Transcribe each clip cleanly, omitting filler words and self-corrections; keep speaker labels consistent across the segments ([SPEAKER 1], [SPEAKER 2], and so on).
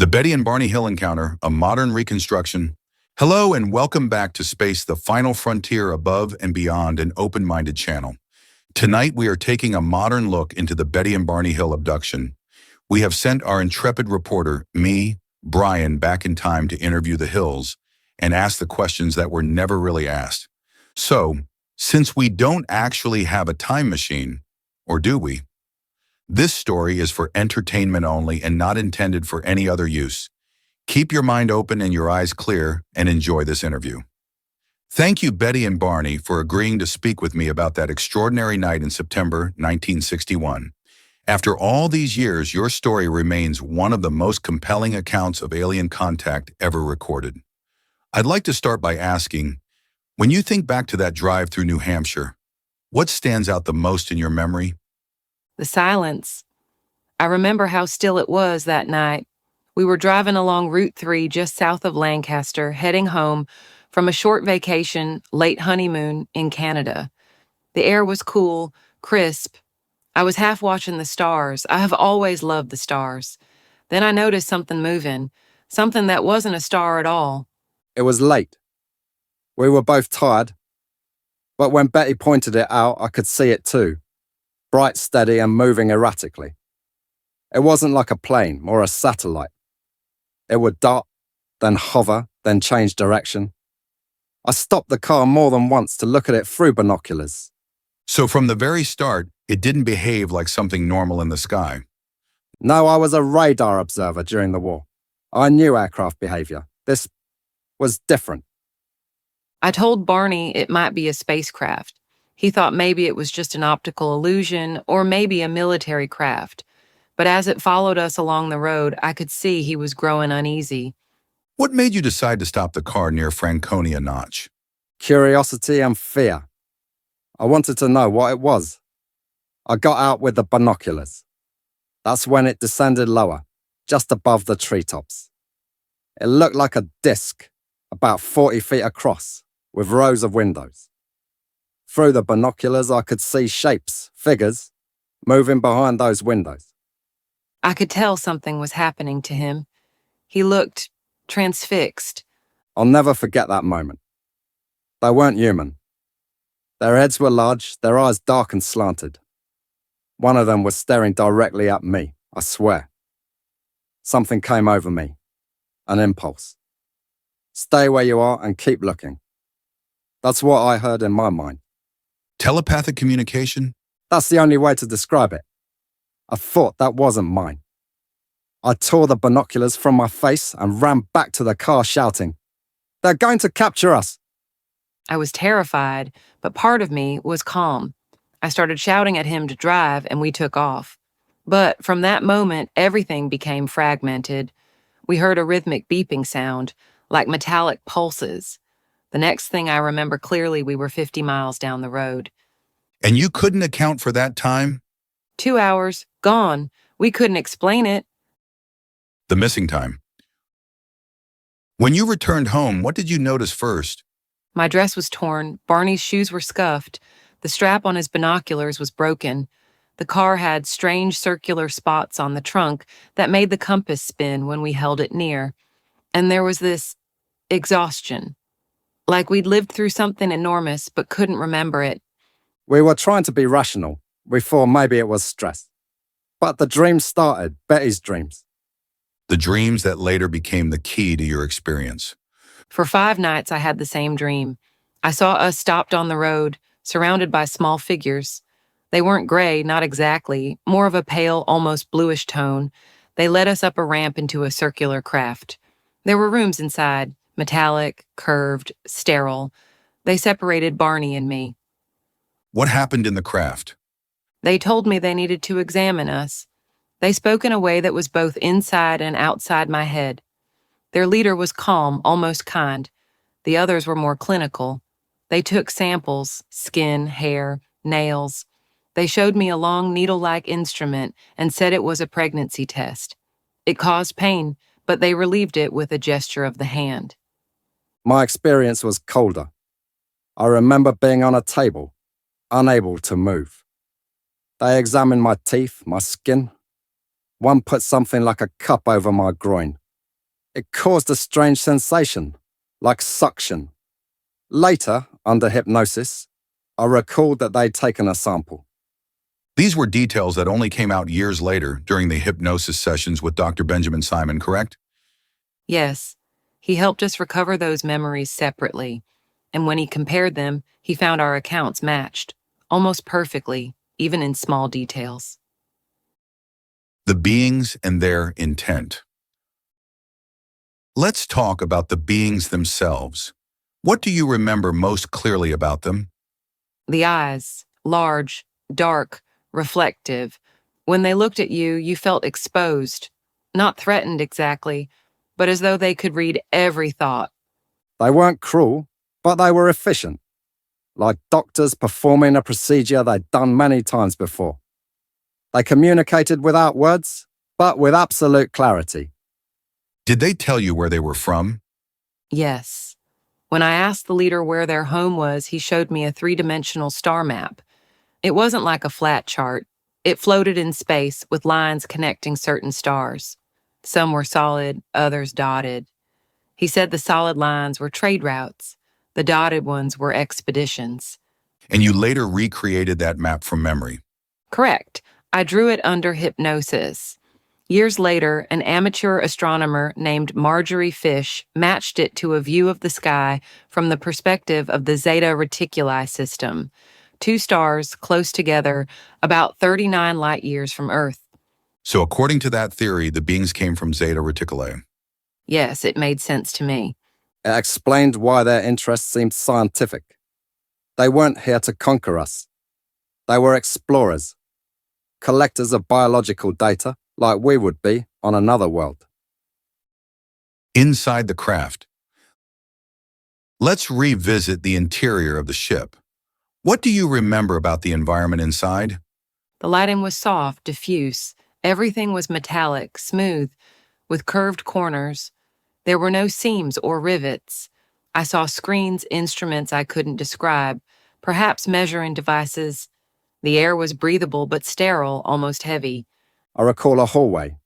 [SPEAKER 1] The Betty and Barney Hill Encounter, a modern reconstruction. Hello and welcome back to Space, the final frontier above and beyond an open-minded channel. Tonight we are taking a modern look into the Betty and Barney Hill abduction. We have sent our intrepid reporter, me, Brian, back in time to interview the Hills and ask the questions that were never really asked. So, since we don't actually have a time machine, or do we? This story is for entertainment only and not intended for any other use. Keep your mind open and your eyes clear and enjoy this interview. Thank you, Betty and Barney, for agreeing to speak with me about that extraordinary night in September 1961. After all these years, your story remains one of the most compelling accounts of alien contact ever recorded. I'd like to start by asking, when you think back to that drive through New Hampshire, what stands out the most in your memory?
[SPEAKER 2] The silence. I remember how still it was that night. We were driving along Route 3 just south of Lancaster, heading home from a short vacation, late honeymoon in Canada. The air was cool, crisp. I was half watching the stars. I have always loved the stars. Then I noticed something moving, something that wasn't a star at all.
[SPEAKER 3] It was late. We were both tired, but when Betty pointed it out, I could see it too. Bright, steady, and moving erratically. It wasn't like a plane or a satellite. It would dart, then hover, then change direction. I stopped the car more than once to look at it through binoculars.
[SPEAKER 1] So from the very start, it didn't behave like something normal in the sky.
[SPEAKER 3] No, I was a radar observer during the war. I knew aircraft behavior. This was different.
[SPEAKER 2] I told Barney it might be a spacecraft. He thought maybe it was just an optical illusion or maybe a military craft. But as it followed us along the road, I could see he was growing uneasy.
[SPEAKER 1] What made you decide to stop the car near Franconia Notch?
[SPEAKER 3] Curiosity and fear. I wanted to know what it was. I got out with the binoculars. That's when it descended lower, just above the treetops. It looked like a disc, about 40 feet across, with rows of windows. Through the binoculars, I could see shapes, figures, moving behind those windows.
[SPEAKER 2] I could tell something was happening to him. He looked transfixed.
[SPEAKER 3] I'll never forget that moment. They weren't human. Their heads were large, their eyes dark and slanted. One of them was staring directly at me, I swear. Something came over me. An impulse. Stay where you are and keep looking. That's what I heard in my mind.
[SPEAKER 1] Telepathic communication?
[SPEAKER 3] That's the only way to describe it. I thought that wasn't mine. I tore the binoculars from my face and ran back to the car shouting, "They're going to capture us!"
[SPEAKER 2] I was terrified, but part of me was calm. I started shouting at him to drive, and we took off. But from that moment, everything became fragmented. We heard a rhythmic beeping sound, like metallic pulses. The next thing I remember clearly, we were 50 miles down the road.
[SPEAKER 1] And you couldn't account for that time?
[SPEAKER 2] 2 hours, gone. We couldn't explain it.
[SPEAKER 1] The missing time. When you returned home, what did you notice first?
[SPEAKER 2] My dress was torn, Barney's shoes were scuffed, the strap on his binoculars was broken. The car had strange circular spots on the trunk that made the compass spin when we held it near. And there was this exhaustion. Like we'd lived through something enormous but couldn't remember it.
[SPEAKER 3] We were trying to be rational. We thought maybe it was stress. But the dreams started, Betty's dreams.
[SPEAKER 1] The dreams that later became the key to your experience.
[SPEAKER 2] For 5 nights, I had the same dream. I saw us stopped on the road, surrounded by small figures. They weren't gray, not exactly, more of a pale, almost bluish tone. They led us up a ramp into a circular craft. There were rooms inside, metallic, curved, sterile. They separated Barney and me.
[SPEAKER 1] What happened in the craft?
[SPEAKER 2] They told me they needed to examine us. They spoke in a way that was both inside and outside my head. Their leader was calm, almost kind. The others were more clinical. They took samples, skin, hair, nails. They showed me a long needle-like instrument and said it was a pregnancy test. It caused pain, but they relieved it with a gesture of the hand.
[SPEAKER 3] My experience was colder. I remember being on a table, unable to move. They examined my teeth, my skin. One put something like a cup over my groin, It caused a strange sensation, like suction. Later, under hypnosis, I recalled that they'd taken a sample.
[SPEAKER 1] These were details that only came out years later during the hypnosis sessions with Dr. Benjamin Simon, correct?
[SPEAKER 2] Yes, he helped us recover those memories separately, and when he compared them, he found our accounts matched, almost perfectly, even in small details.
[SPEAKER 1] The beings and their intent. Let's talk about the beings themselves. What do you remember most clearly about them?
[SPEAKER 2] The eyes, large, dark, reflective. When they looked at you, you felt exposed, not threatened exactly, but as though they could read every thought.
[SPEAKER 3] They weren't cruel, but they were efficient, like doctors performing a procedure they'd done many times before. They communicated without words, but with absolute clarity.
[SPEAKER 1] Did they tell you where they were from?
[SPEAKER 2] Yes. When I asked the leader where their home was, he showed me a three-dimensional star map. It wasn't like a flat chart. It floated in space with lines connecting certain stars. Some were solid, others dotted. He said the solid lines were trade routes. The dotted ones were expeditions.
[SPEAKER 1] And you later recreated that map from memory.
[SPEAKER 2] Correct. I drew it under hypnosis. Years later, an amateur astronomer named Marjorie Fish matched it to a view of the sky from the perspective of the Zeta Reticuli system, two stars close together, about 39 light years from Earth.
[SPEAKER 1] So according to that theory, the beings came from Zeta Reticuli.
[SPEAKER 2] Yes, it made sense to me.
[SPEAKER 3] It explained why their interest seemed scientific. They weren't here to conquer us. They were explorers, collectors of biological data, like we would be on another world.
[SPEAKER 1] Inside the craft. Let's revisit the interior of the ship. What do you remember about the environment inside?
[SPEAKER 2] The lighting was soft, diffuse. Everything was metallic, smooth, with curved corners. There were no seams or rivets. I saw screens, instruments I couldn't describe, perhaps measuring devices. The air was breathable but sterile, almost heavy.
[SPEAKER 3] I recall a hallway,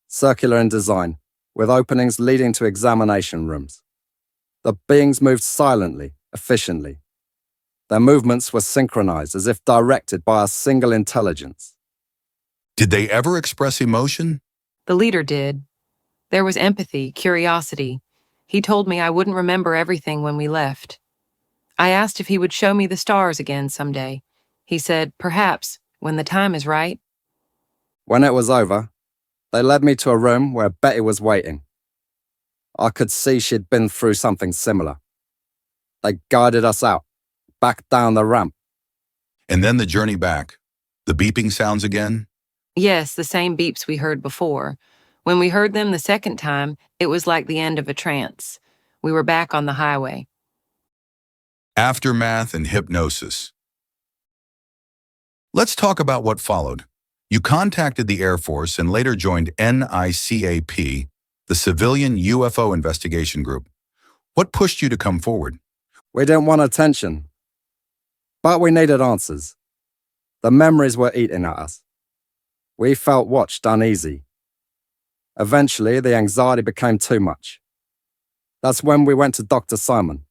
[SPEAKER 3] circular in design, with openings leading to examination rooms. The beings moved silently, efficiently. Their movements were synchronized as if directed by a single intelligence.
[SPEAKER 1] Did they ever express emotion?
[SPEAKER 2] The leader did. There was empathy, curiosity. He told me I wouldn't remember everything when we left. I asked if he would show me the stars again someday. He said, perhaps, when the time is right.
[SPEAKER 3] When it was over, they led me to a room where Betty was waiting. I could see she'd been through something similar. They guided us out, back down the ramp.
[SPEAKER 1] And then the journey back. The beeping sounds again?
[SPEAKER 2] Yes, the same beeps we heard before. When we heard them the second time, it was like the end of a trance. We were back on the highway.
[SPEAKER 1] Aftermath and hypnosis. Let's talk about what followed. You contacted the Air Force and later joined NICAP, the Civilian UFO Investigation Group. What pushed you to come forward?
[SPEAKER 3] We didn't want attention, but we needed answers. The memories were eating at us. We felt watched uneasy. Eventually, the anxiety became too much. That's when we went to Dr. Simon.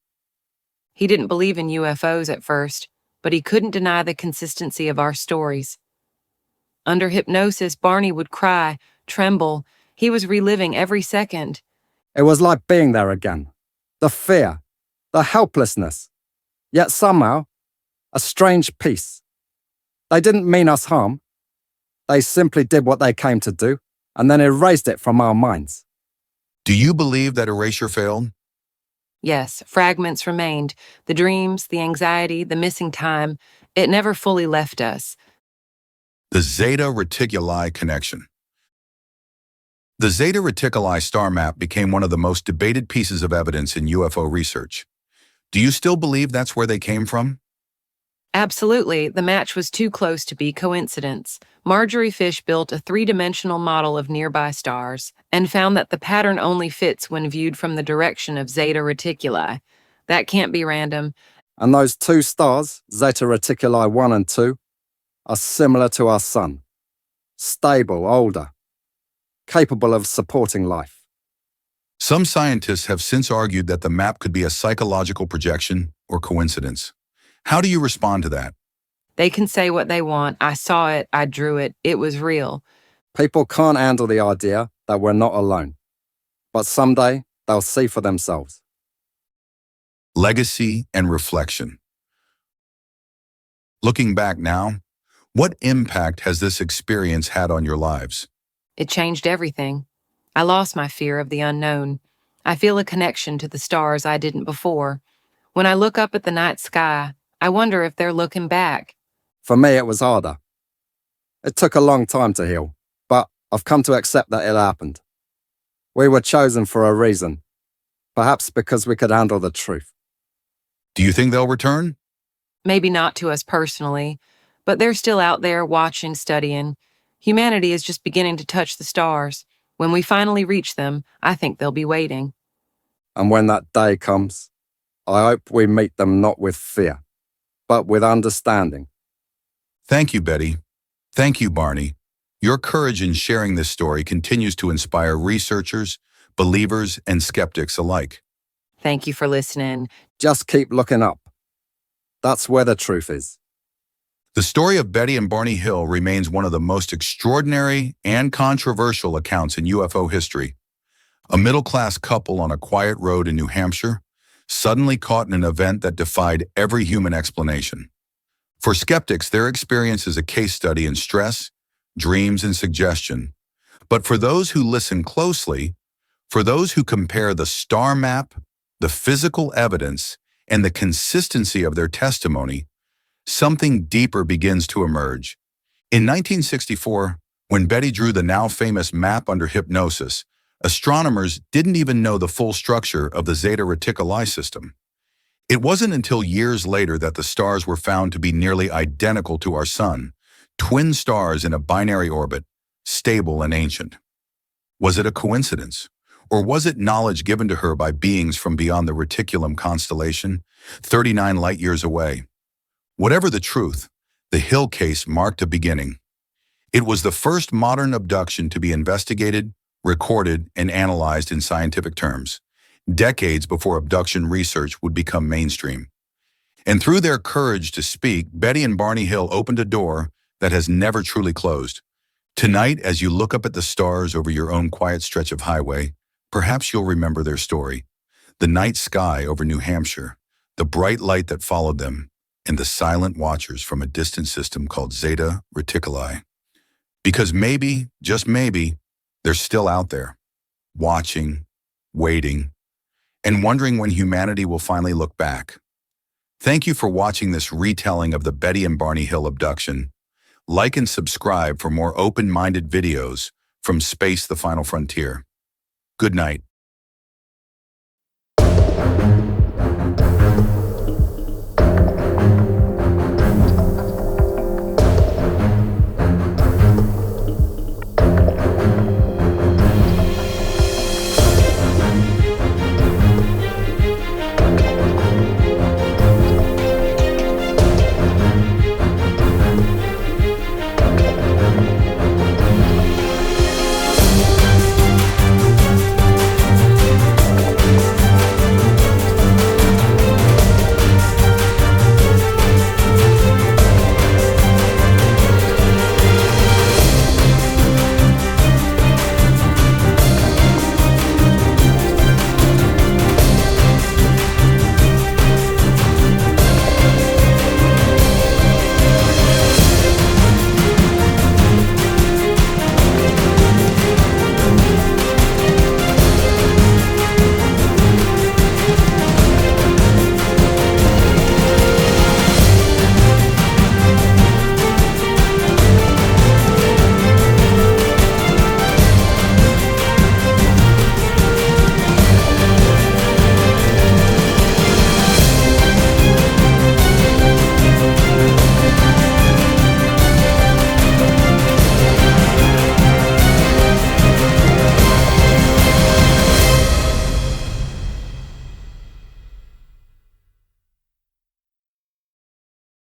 [SPEAKER 2] He didn't believe in UFOs at first, but he couldn't deny the consistency of our stories. Under hypnosis, Barney would cry, tremble. He was reliving every second.
[SPEAKER 3] It was like being there again. The fear, the helplessness. Yet somehow, a strange peace. They didn't mean us harm. They simply did what they came to do, and then erased it from our minds.
[SPEAKER 1] Do you believe that erasure failed?
[SPEAKER 2] Yes, fragments remained. The dreams, the anxiety, the missing time. It never fully left us.
[SPEAKER 1] The Zeta Reticuli connection. The Zeta Reticuli star map became one of the most debated pieces of evidence in UFO research. Do you still believe that's where they came from?
[SPEAKER 2] Absolutely, the match was too close to be coincidence. Marjorie Fish built a three-dimensional model of nearby stars and found that the pattern only fits when viewed from the direction of Zeta Reticuli. That can't be random.
[SPEAKER 3] And those two stars, Zeta Reticuli 1 and 2, are similar to our sun. Stable, older, capable of supporting life.
[SPEAKER 1] Some scientists have since argued that the map could be a psychological projection or coincidence. How do you respond to that?
[SPEAKER 2] They can say what they want. I saw it, I drew it, it was real.
[SPEAKER 3] People can't handle the idea that we're not alone. But someday, they'll see for themselves.
[SPEAKER 1] Legacy and reflection. Looking back now, what impact has this experience had on your lives?
[SPEAKER 2] It changed everything. I lost my fear of the unknown. I feel a connection to the stars I didn't before. When I look up at the night sky, I wonder if they're looking back.
[SPEAKER 3] For me, it was harder. It took a long time to heal, but I've come to accept that it happened. We were chosen for a reason, perhaps because we could handle the truth.
[SPEAKER 1] Do you think they'll return?
[SPEAKER 2] Maybe not to us personally, but they're still out there watching, studying. Humanity is just beginning to touch the stars. When we finally reach them, I think they'll be waiting.
[SPEAKER 3] And when that day comes, I hope we meet them not with fear, but with understanding.
[SPEAKER 1] Thank you, Betty. Thank you, Barney. Your courage in sharing this story continues to inspire researchers, believers, and skeptics alike.
[SPEAKER 2] Thank you for listening.
[SPEAKER 3] Just keep looking up. That's where the truth is.
[SPEAKER 1] The story of Betty and Barney Hill remains one of the most extraordinary and controversial accounts in UFO history. A middle-class couple on a quiet road in New Hampshire, suddenly caught in an event that defied every human explanation. For skeptics, their experience is a case study in stress, dreams, and suggestion. But for those who listen closely, for those who compare the star map, the physical evidence, and the consistency of their testimony, something deeper begins to emerge. In 1964, when Betty drew the now famous map under hypnosis, astronomers didn't even know the full structure of the Zeta Reticuli system. It wasn't until years later that the stars were found to be nearly identical to our sun, twin stars in a binary orbit, stable and ancient. Was it a coincidence? Or was it knowledge given to her by beings from beyond the Reticulum constellation, 39 light-years away? Whatever the truth, the Hill case marked a beginning. It was the first modern abduction to be investigated, recorded, and analyzed in scientific terms, decades before abduction research would become mainstream. And through their courage to speak, Betty and Barney Hill opened a door that has never truly closed. Tonight, as you look up at the stars over your own quiet stretch of highway, perhaps you'll remember their story. The night sky over New Hampshire, the bright light that followed them, and the silent watchers from a distant system called Zeta Reticuli. Because maybe, just maybe, they're still out there, watching, waiting, and wondering when humanity will finally look back. Thank you for watching this retelling of the Betty and Barney Hill abduction. Like and subscribe for more open-minded videos from Space: The Final Frontier. Good night.